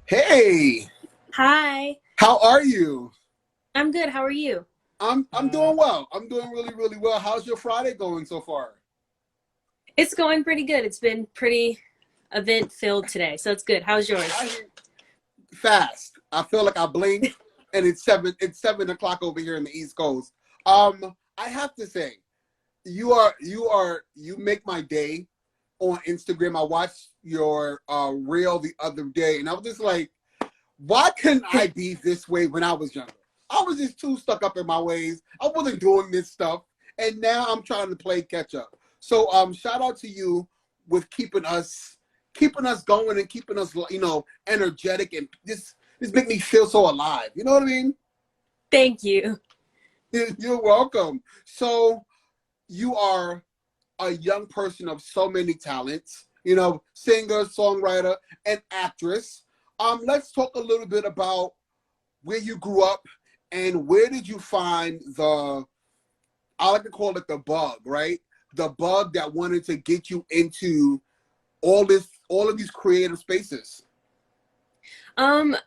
Hey, Hi, how are you? I'm good. How are you? I'm doing well. I'm doing really, really well. How's your Friday going so far? It's going pretty good. It's been pretty event filled today, so it's good. How's yours? I fast. I feel like I blinked and it's 7 o'clock over here in the East Coast. I have to say, you make my day on Instagram. I watched your reel the other day and I was just like, why couldn't I be this way when I was younger? I was just too stuck up in my ways. I wasn't doing this stuff, and now I'm trying to play catch up. So, shout out to you with keeping us going and keeping us, energetic and this make me feel so alive. You know what I mean? Thank you. You're welcome. So, you are a young person of so many talents. Singer, songwriter, and actress. Let's talk a little bit about where you grew up and where did you find I like to call it the bug, right? The bug that wanted to get you into all of these creative spaces.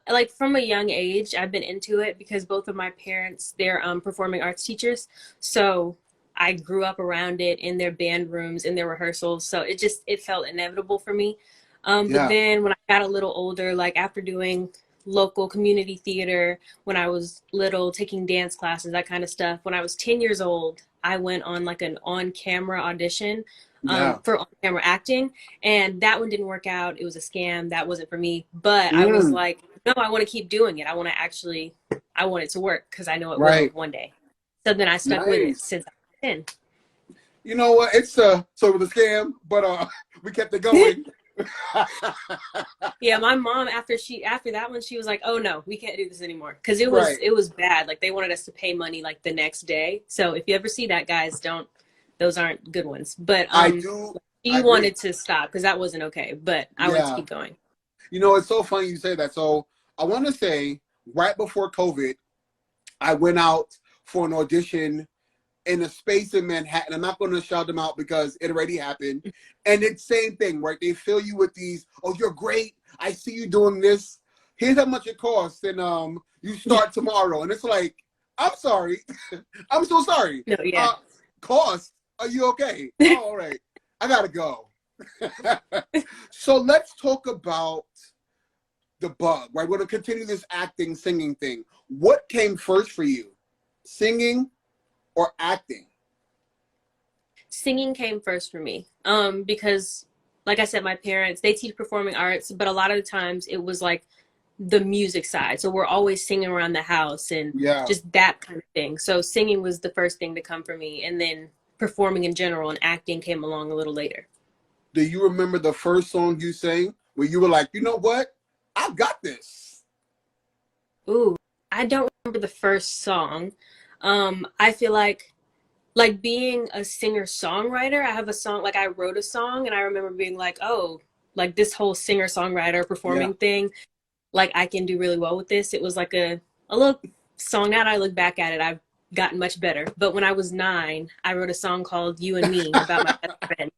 Like from a young age, I've been into it because both of my parents, they're performing arts teachers. So I grew up around it in their band rooms, in their rehearsals. So it felt inevitable for me. But Yeah, then when I got a little older, like after doing local community theater, when I was little, taking dance classes, that kind of stuff, when I was 10 years old, I went on like an on-camera audition yeah. for on-camera acting, and that one didn't work out. It was a scam. That wasn't for me. But I was Mm, like, no, I want to keep doing it. I want it to work because I know it will right. one day. So then I stuck with it Nice. since I was 10. You know what? It's so it was a scam, but we kept it going. Yeah, my mom after that one she was like, "Oh no, we can't do this anymore," because it was Right. it was bad. Like they wanted us to pay money like the next day. So if you ever see that, guys, don't those aren't good ones. But I do she agree. wanted to stop because that wasn't okay. But I wanted to Yeah. keep going. It's so funny you say that. So I want to say right before COVID, I went out for an audition in a space in Manhattan. I'm not going to shout them out because it already happened. And it's same thing, right? They fill you with these, oh, you're great. I see you doing this. Here's how much it costs. And you start tomorrow. And it's like, I'm sorry. I'm so sorry. No, yeah. Uh, cost. Are you okay? Oh, all right. I got to go. So let's talk about the bug, right? We're going to continue this acting, singing thing. What came first for you? Singing or acting? Singing came first for me. Because like I said, my parents, they teach performing arts, but a lot of the times it was like the music side. So we're always singing around the house and Yeah. just that kind of thing. So singing was the first thing to come for me, and then performing in general and acting came along a little later. Do you remember the first song you sang where you were like, you know what? I've got this. Ooh, I don't remember the first song. I feel like being a singer songwriter, I have a song, like I wrote a song and I remember being like, oh, like this whole singer songwriter Yeah. performing thing, like I can do really well with this. It was like a little song. Now that I look back at it, I've gotten much better. But when I was 9, I wrote a song called You and Me about my best friend.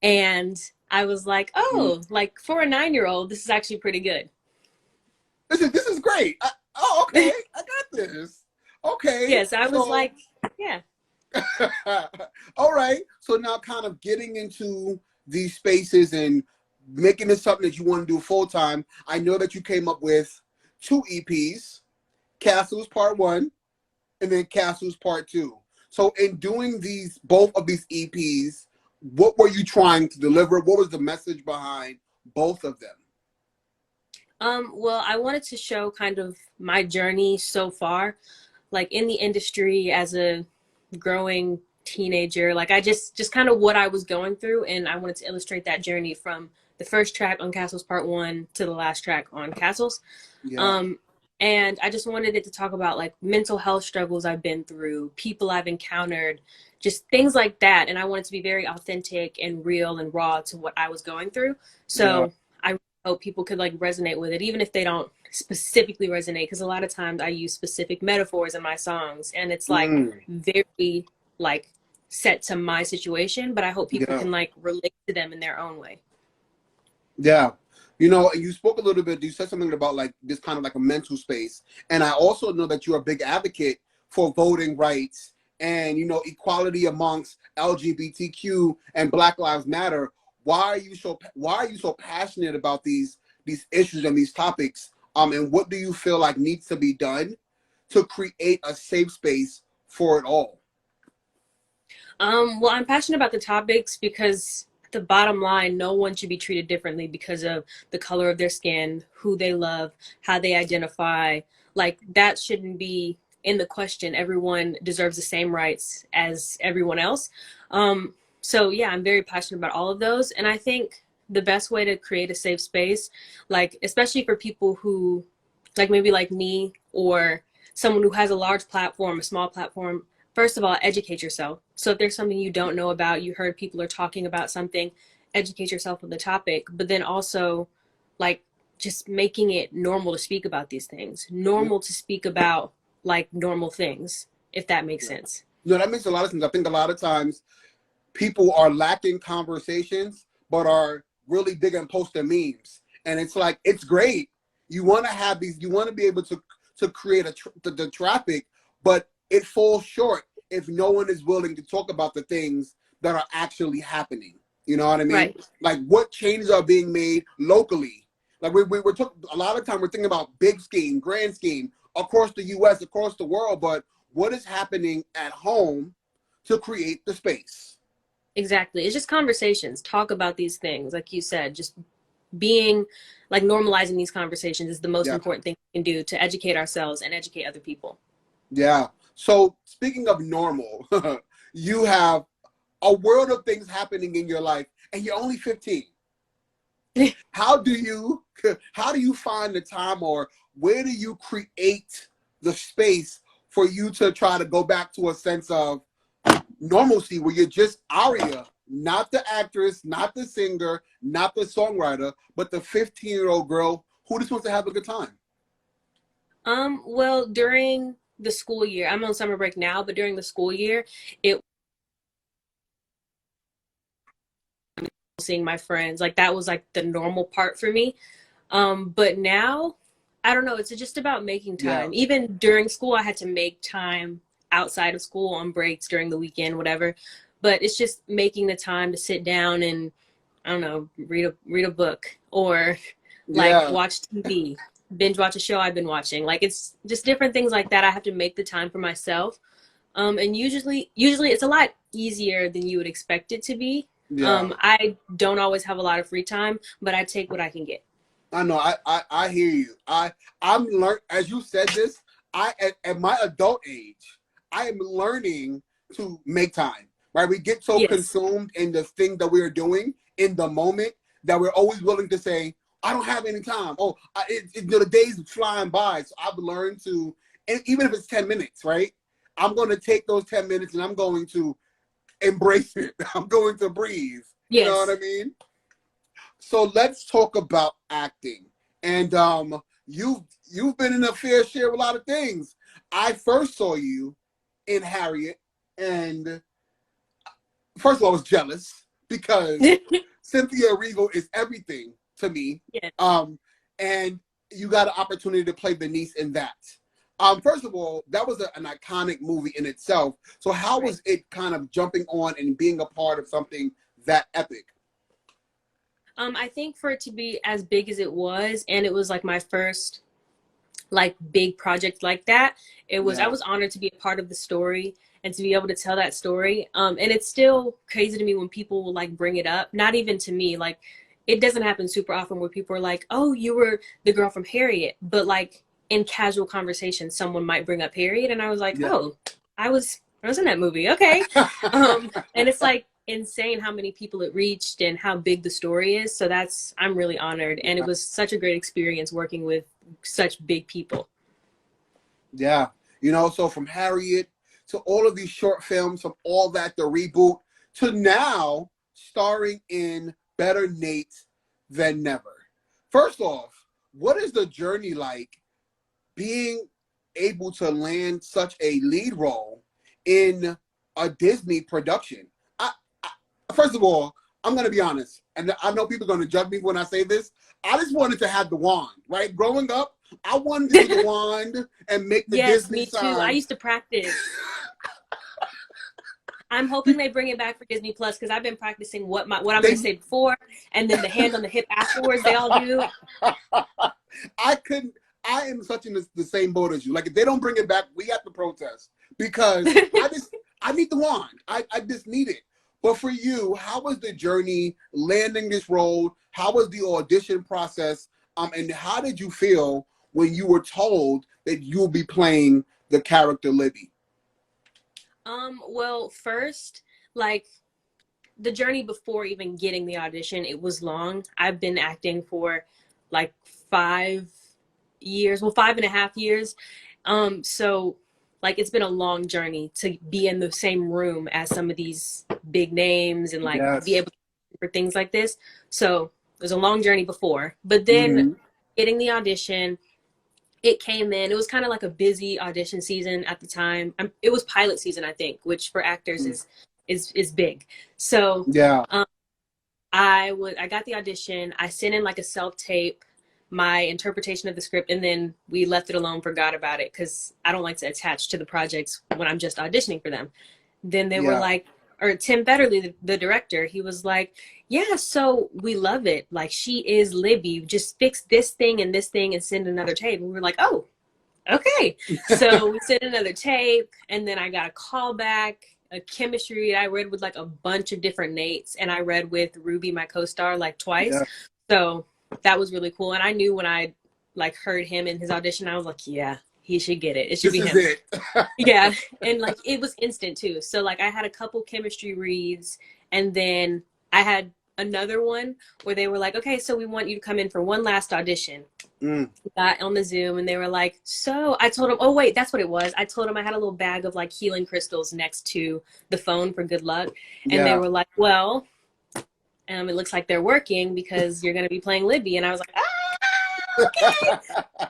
And I was like, oh, like for a 9-year-old, this is actually pretty good. This is great. Okay. I got this. Okay. Yes, I was So, like, yeah. all right. So now kind of getting into these spaces and making this something that you want to do full time. I know that you came up with 2 EPs, Castles Part 1 and then Castles Part 2. So in doing both of these EPs, what were you trying to deliver? What was the message behind both of them? Well, I wanted to show kind of my journey so far, like in the industry as a growing teenager. Like I just kind of what I was going through, and I wanted to illustrate that journey from the first track on Castles Part 1 to the last track on Castles. Yeah. Um, and I just wanted it to talk about like mental health struggles I've been through, people I've encountered, just things like that. And I wanted to be very authentic and real and raw to what I was going through. Yeah. So I hope people could like resonate with it, even if they don't specifically resonate. Because a lot of times I use specific metaphors in my songs, and it's like Mm, very like set to my situation, but I hope people yeah. can like relate to them in their own way. Yeah. You know, and you spoke a little bit, you said something about like this kind of like a mental space. And I also know that you're a big advocate for voting rights and, you know, equality amongst LGBTQ and Black Lives Matter. Why are you so passionate about these issues and these topics? And what do you feel like needs to be done to create a safe space for it all? Well, I'm passionate about the topics because the bottom line, no one should be treated differently because of the color of their skin, who they love, how they identify. Like that shouldn't be in the question. Everyone deserves the same rights as everyone else. So yeah, I'm very passionate about all of those. And I think the best way to create a safe space, like especially for people who like maybe like me or someone who has a large platform, a small platform, first of all, educate yourself. So if there's something you don't know about, you heard people are talking about something, educate yourself on the topic. But then also, like, just making it normal to speak about these things, normal to speak about like normal things, if that makes sense. No, that makes a lot of sense. I think a lot of times people are lacking conversations, but are really big on posting memes. And it's like, it's great. You want to have these, you want to be able to create the traffic, but it falls short if no one is willing to talk about the things that are actually happening. You know what I mean? Right. Like what changes are being made locally. Like we're talking, a lot of time we're thinking about big scheme, grand scheme, across the US, across the world, but what is happening at home to create the space? Exactly. It's just conversations. Talk about these things. Like you said, just being like normalizing these conversations is the most Yeah. important thing we can do to educate ourselves and educate other people. Yeah. So speaking of normal, you have a world of things happening in your life and you're only 15. How do you find the time, or where do you create the space for you to try to go back to a sense of normalcy where you're just Aria, not the actress, not the singer, not the songwriter, but the 15-year-old girl who just wants to have a good time? Well, during the school year, I'm on summer break now, but during the school year, it seeing my friends, like that was like the normal part for me. But now, I don't know, it's just about making Yeah. time. Even during school, I had to make time outside of school on breaks during the weekend, whatever. But it's just making the time to sit down and I don't know, read a book or like Yeah. watch TV, binge watch a show I've been watching. Like it's just different things like that. I have to make the time for myself. And usually it's a lot easier than you would expect it to be. Yeah. I don't always have a lot of free time, but I take what I can get. I know. I hear you. I'm learn as you said this. At my adult age, I am learning to make time. Right? We get so Yes. consumed in the thing that we're doing in the moment that we're always willing to say, "I don't have any time." Oh, the days flying by. So I've learned to, and even if it's 10 minutes, right? I'm going to take those 10 minutes and I'm going to embrace it. I'm going to breathe. You know what Yes. I mean? So let's talk about acting. And you've been in a fair share of a lot of things. I first saw you in Harriet, and first of all, I was jealous because Cynthia Erivo is everything to me. Yeah. And you got an opportunity to play the niece in that. First of all, that was an iconic movie in itself. So how Right. was it kind of jumping on and being a part of something that epic? I think for it to be as big as it was, and it was like my first like big project like that, I Yeah. was honored to be a part of the story and to be able to tell that story. And it's still crazy to me when people will like bring it up. Not even to me, like it doesn't happen super often where people are like, "Oh, you were the girl from Harriet," but like in casual conversation, someone might bring up Harriet, and I was like, Yeah. "Oh, I was in that movie." Okay. And it's like insane how many people it reached and how big the story is. So I'm really honored. And it was such a great experience working with such big people. Yeah. You know, so from Harriet to all of these short films, from all that, the reboot, to now starring in Better Nate Than Never. First off, what is the journey like being able to land such a lead role in a Disney production? I, First of all, I'm gonna be honest, and I know people are gonna judge me when I say this. I just wanted to have the wand, right? Growing up, I wanted to do the wand and make the Yes, Disney me too. I sign. used to practice. I'm hoping they bring it back for Disney Plus because I've been practicing what I'm going to say before, and then the hand on the hip afterwards. They all do. I couldn't. I am such in the same boat as you. Like if they don't bring it back, we have to protest because I need the wand. I just need it. But for you, how was the journey landing this role? How was the audition process? And how did you feel when you were told that you will be playing the character Libby? Well, first, like the journey before even getting the audition, it was long. I've been acting for like 5 years, well, 5.5 years. So like it's been a long journey to be in the same room as some of these big names and like be Yes. able to for things like this. So it was a long journey before, but then Mm-hmm. getting the audition, it came in. It was kind of like a busy audition season at the time. It was pilot season, I think, which for actors is big. So Yeah. I got the audition. I sent in like a self tape, my interpretation of the script, and then we left it alone, forgot about it because I don't like to attach to the projects when I'm just auditioning for them. Then they were Yeah. like, or Tim Betterly, the director, he was like, yeah, so we love it. Like she is Libby. Just fix this thing and send another tape. And we were like, oh, okay. So we sent another tape, and then I got a call back, a chemistry read. I read with like a bunch of different Nates, and I read with Ruby, my co-star, like twice. Yeah. So that was really cool. And I knew when I like heard him in his audition, I was like, yeah, he should get it. It should This be is him. it. Yeah. And like it was instant too. So like I had a couple chemistry reads, and then I had another one where they were like, okay, so we want you to come in for one last audition. Got on the Zoom, and they were like, so I told them, oh wait, that's what it was. I told them I had a little bag of like healing crystals next to the phone for good luck. And they Yeah. were like, well, it looks like they're working because you're going to be playing Libby. And I was like, okay.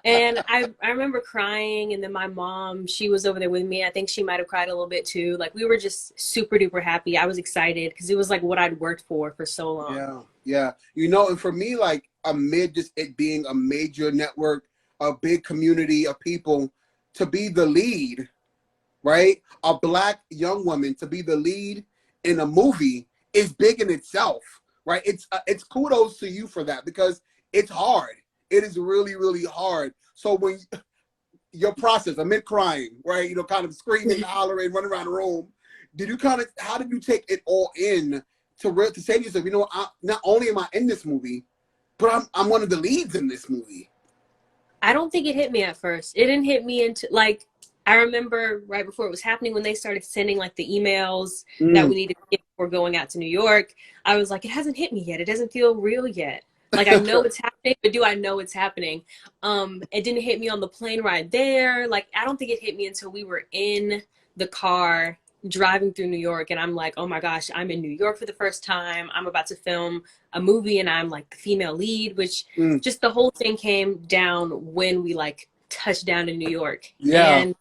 And I remember crying, and then my mom, she was over there with me. I think she might have cried a little bit too. Like we were just super duper happy. I was excited because it was like what I'd worked for so long. Yeah. Yeah. You know, and for me, like amid just it being a major network, a big community of people, to be the lead, right? A Black young woman to be the lead in a movie is big in itself, right? It's kudos to you for that because it's hard. It is really, really hard. So when your process amid crying, right? You know, kind of screaming, hollering, running around the room. How did you take it all in to say to yourself, you know, not only am I in this movie, but I'm one of the leads in this movie. I don't think it hit me at first. It didn't hit me into like I remember right before it was happening when they started sending like the emails that we needed to get before going out to New York. I was like, it hasn't hit me yet. It doesn't feel real yet. Like I know it's happening, but do I know it's happening? It didn't hit me on the plane ride there. Like I don't think it hit me until we were in the car driving through New York, and I'm like, oh my gosh, I'm in New York for the first time. I'm about to film a movie, and I'm like the female lead, which just the whole thing came down when we like touched down in New York. Yeah. And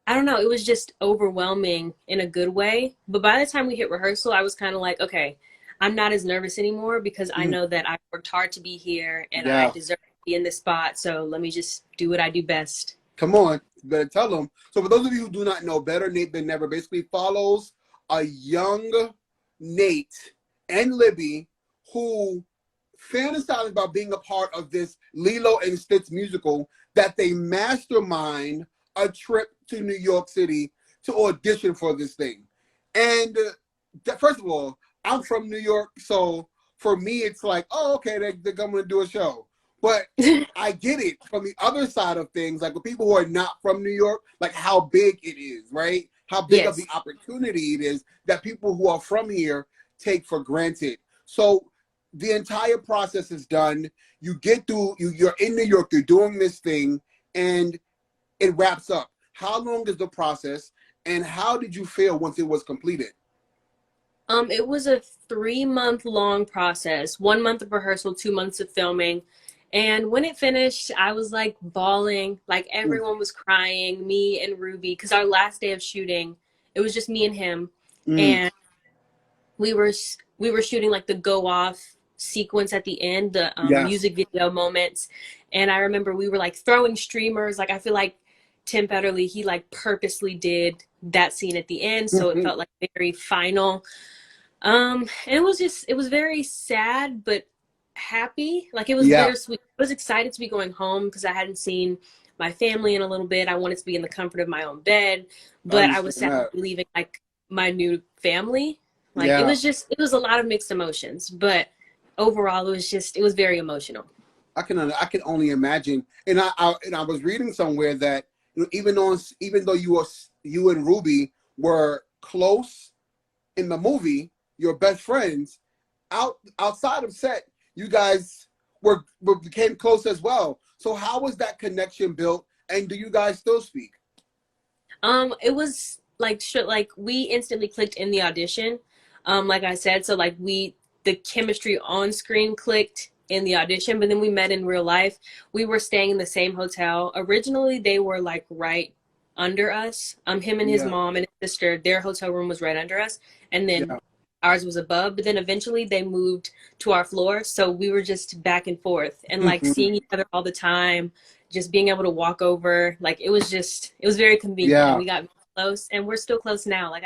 I don't know, it was just overwhelming in a good way. But by the time we hit rehearsal, I was kind of like, okay, I'm not as nervous anymore because I know that I worked hard to be here and I deserve to be in this spot. So let me just do what I do best. Come on, you better tell them. So for those of you who do not know, Better Nate Than Never basically follows a young Nate and Libby who fantasize about being a part of this Lilo and Stitch musical that they mastermind a trip to New York City to audition for this thing. And first of all, I'm from New York, so for me it's like, oh, okay, they're going to do a show. But I get it from the other side of things, like with people who are not from New York, like how big it is, right? How big of the opportunity it is that people who are from here take for granted. So the entire process is done. You get through, you're in New York, you're doing this thing, and it wraps up. How long is the process, and how did you feel once it was completed? It was a 3-month long process, 1 month of rehearsal, 2 months of filming. And when it finished, I was like bawling, like everyone was crying, me and Ruby, because our last day of shooting, it was just me and him. And we were we were shooting like the go off sequence at the end, the Yes. music video moments. And I remember we were like throwing streamers. Like I feel like Tim Petterly, he like purposely did that scene at the end. So it felt like very final. And it was very sad, but happy. Like it was Yeah, bittersweet. I was excited to be going home because I hadn't seen my family in a little bit. I wanted to be in the comfort of my own bed, I but I was understand sad to that. be leaving like my new family. Like Yeah, it was a lot of mixed emotions, but overall it was very emotional. I can only imagine. And I was reading somewhere that, you know, even though you and Ruby were close in the movie, your best friends, outside of set, you guys became close as well. So how was that connection built? And do you guys still speak? It was like like we instantly clicked in the audition. Like I said, so like the chemistry on screen clicked in the audition, but then we met in real life. We were staying in the same hotel. Originally, they were like right under us. Him and his Yeah, mom and his sister, their hotel room was right under us, and then yeah. ours was above. But then eventually they moved to our floor, so we were just back and forth and like seeing each other all the time, just being able to walk over. Like it was very convenient, and Yeah. we got close, and we're still close now. Like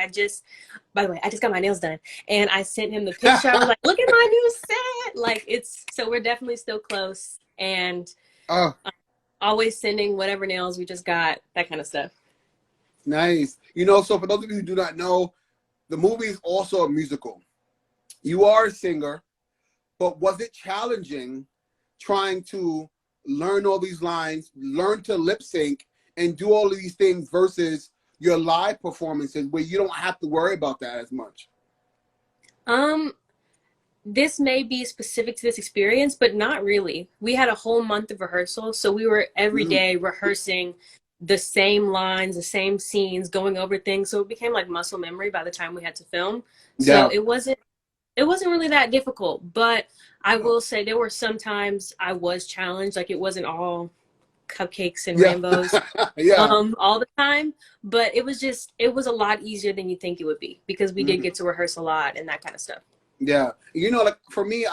by the way, I just got my nails done, and I sent him the picture. I was like, look at my new set. Like so we're definitely still close, and Oh, always sending whatever nails we just got, that kind of stuff. nice. You know, so for those of you who do not know, the movie is also a musical. You are a singer, but was it challenging trying to learn all these lines, learn to lip sync, and do all of these things versus your live performances where you don't have to worry about that as much? Um, this may be specific to this experience, but not really. We had a whole month of rehearsal, so we were every Mm, day rehearsing the same lines, the same scenes, going over things. So it became like muscle memory by the time we had to film. So yeah. it wasn't really that difficult, but I will say there were some times I was challenged. Like it wasn't all cupcakes and Yeah. rainbows Yeah. all the time, but it was a lot easier than you think it would be because we did Mm, get to rehearse a lot and that kind of stuff. yeah. You know, like for me,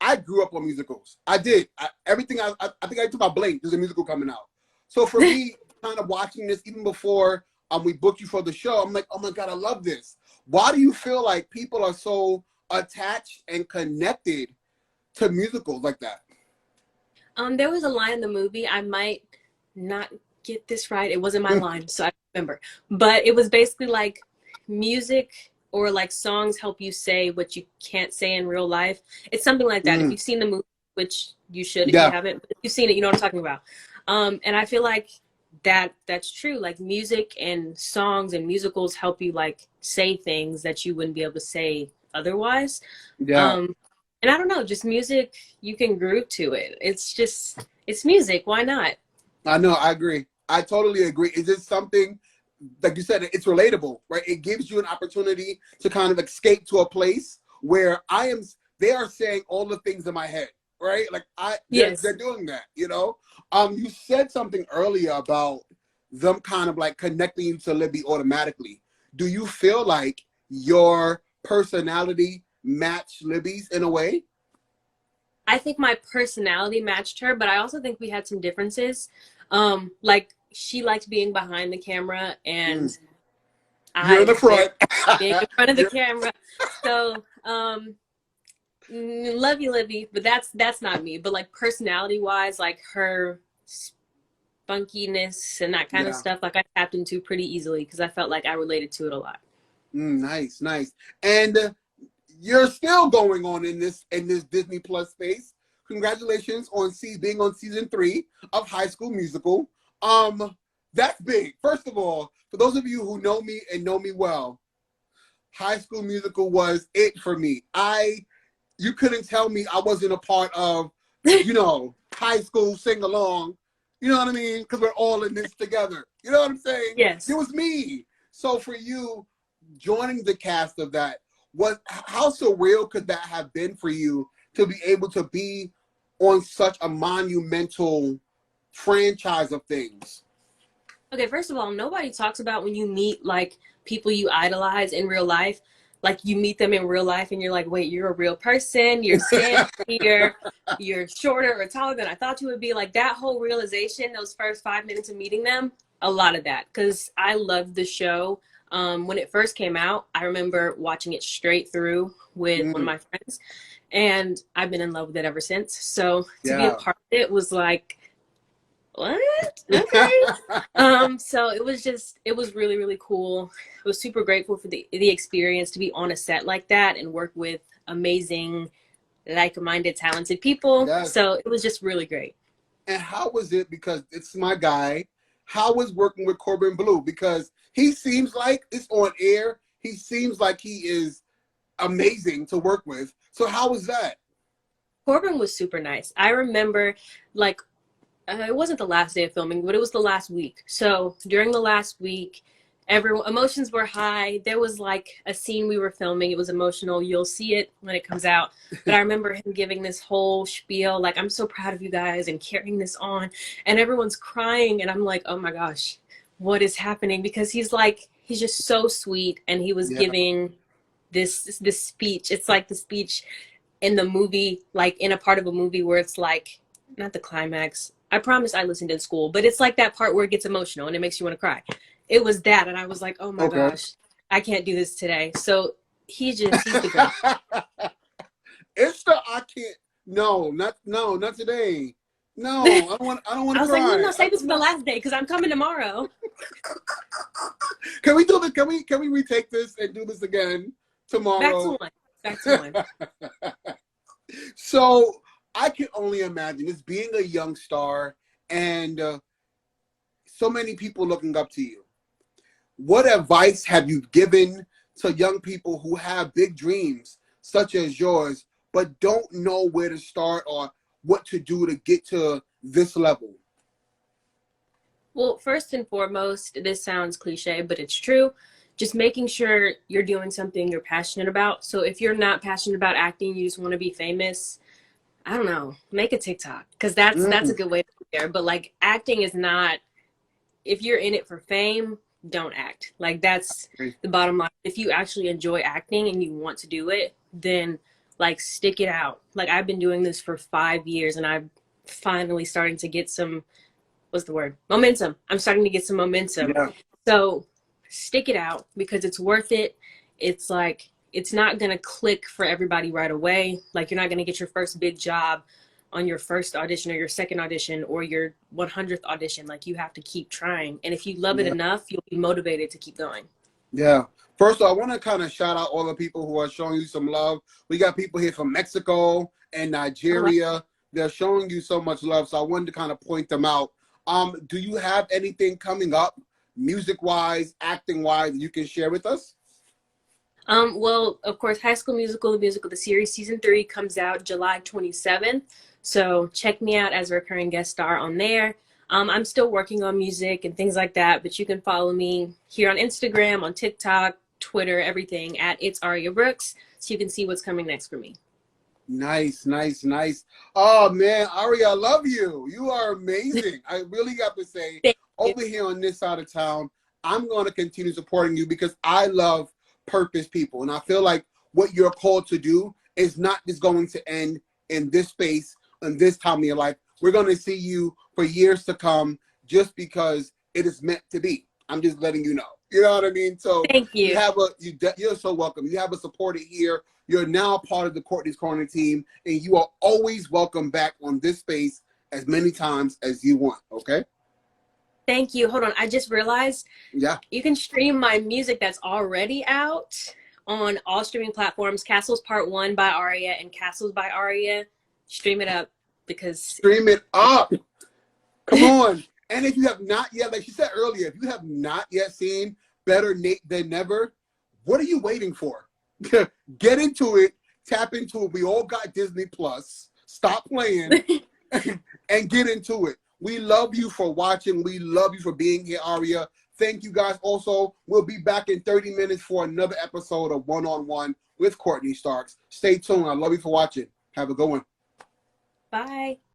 I grew up on musicals. I did. Everything I think I took my blink. There's a musical coming out. So for me, kind of watching this even before we booked you for the show, I'm like, oh my God, I love this. Why do you feel like people are so attached and connected to musicals like that? There was a line in the movie, I might not get this right. It wasn't my line, so I don't remember. But it was basically like music or like songs help you say what you can't say in real life. It's something like that. If Mm, you've seen the movie, which you should if you yeah. haven't, but if you've seen it, you know what I'm talking about. And I feel like that's true. Like music and songs and musicals help you like say things that you wouldn't be able to say otherwise. Yeah. Um, and I don't know, just music, you can groove to it. It's music. Why not? I know. I agree. I totally agree. Is it something, like you said, it's relatable, right? It gives you an opportunity to kind of escape to a place where they are saying all the things in my head, right? Like they're Yes. doing that, you know? You said something earlier about them kind of like connecting you to Libby automatically. Do you feel like your personality matched Libby's in a way? I think my personality matched her, but I also think we had some differences. Like she liked being behind the camera Mm. and You're in I the very front. being in front of the You're- camera. So, love you, Libby, but that's not me. But like personality wise, like her spunkiness and that kind of yeah. stuff, like I tapped into pretty easily because I felt like I related to it a lot. Nice, nice. And you're still going on in this Disney Plus space. Congratulations on being on season 3 of High School Musical. That's big. First of all, for those of you who know me and know me well, High School Musical was it for me. You couldn't tell me I wasn't a part of, high school sing along. You know what I mean? Because we're all in this together. You know what I'm saying? It Yes. was me. So for you, joining the cast of that, how surreal could that have been for you to be able to be on such a monumental franchise of things? Okay, first of all, nobody talks about when you meet like people you idolize in real life, like you meet them in real life and you're like, wait, you're a real person. You're standing here. You're shorter or taller than I thought you would be. Like that whole realization, those first 5 minutes of meeting them, a lot of that. Because I loved the show. When it first came out, I remember watching it straight through with one of my friends. And I've been in love with it ever since. So to be a part of it was like, what? Okay. So it was really, really cool. I was super grateful for the experience to be on a set like that and work with amazing, like-minded, talented people. Yes. So it was just really great. And how was it, because it's my guy, how was working with Corbin Blue? Because he seems like, it's on air, he seems like he is amazing to work with. So how was that? Corbin was super nice. I remember, like, it wasn't the last day of filming, but it was the last week. So during the last week, emotions were high. There was like a scene we were filming. It was emotional. You'll see it when it comes out. But I remember him giving this whole spiel, like, I'm so proud of you guys and carrying this on. And everyone's crying. And I'm like, oh my gosh, what is happening? Because he's just so sweet. And he was giving this speech. It's like the speech in the movie, like in a part of a movie where it's like, not the climax. I promise I listened in school, but it's like that part where it gets emotional and it makes you want to cry. It was that, and I was like, oh my gosh, I can't do this today. So he's the great. It's the not today. No, I don't want to cry. I was like, no, save this for the last day because I'm coming tomorrow. Can we do this? Can we retake this and do this again tomorrow? Back to one. So I can only imagine this being a young star and so many people looking up to you. What advice have you given to young people who have big dreams such as yours, but don't know where to start or what to do to get to this level? Well, first and foremost, this sounds cliche, but it's true. Just making sure you're doing something you're passionate about. So if you're not passionate about acting, you just want to be famous, I don't know, make a TikTok, because that's a good way to be there. But like acting is not, if you're in it for fame, don't act. Like that's the bottom line. If you actually enjoy acting and you want to do it, then like stick it out. Like I've been doing this for 5 years and I'm finally starting to get some, what's the word? Momentum. I'm starting to get some momentum. Yeah. So stick it out because it's worth it. It's like, it's not going to click for everybody right away. Like you're not going to get your first big job on your first audition or your second audition or your 100th audition. Like you have to keep trying. And if you love it enough, you'll be motivated to keep going. Yeah. First of all, I want to kind of shout out all the people who are showing you some love. We got people here from Mexico and Nigeria. They're showing you so much love. So I wanted to kind of point them out. Do you have anything coming up music-wise, acting-wise, you can share with us? Well, of course, High School Musical, the musical, the series, season 3 comes out July 27th. So check me out as a recurring guest star on there. I'm still working on music and things like that, but you can follow me here on Instagram, on TikTok, Twitter, everything at It's Aria Brooks, so you can see what's coming next for me. Nice, nice, nice. Oh man, Aria, I love you. You are amazing. I really got to say, over here on this side of town, I'm going to continue supporting you because I love purpose people. And I feel like what you're called to do is not just going to end in this space and this time of your life. We're going to see you for years to come just because it is meant to be. I'm just letting you know. You know what I mean? So thank you. You're so welcome. You have a supporter here. You're now part of the Courtney's Corner team, and you are always welcome back on this space as many times as you want. Okay? Thank you. Hold on. I just realized you can stream my music that's already out on all streaming platforms. Castles Part 1 by Aria and Castles by Aria. Stream it up because... Stream it up. Come on. And if you have not yet, like she said earlier, if you have not yet seen Better Nate Than Never, what are you waiting for? Get into it. Tap into it. We all got Disney Plus. Stop playing and get into it. We love you for watching. We love you for being here, Aria. Thank you guys. Also, we'll be back in 30 minutes for another episode of One-on-One with Courtney Starks. Stay tuned. I love you for watching. Have a good one. Bye.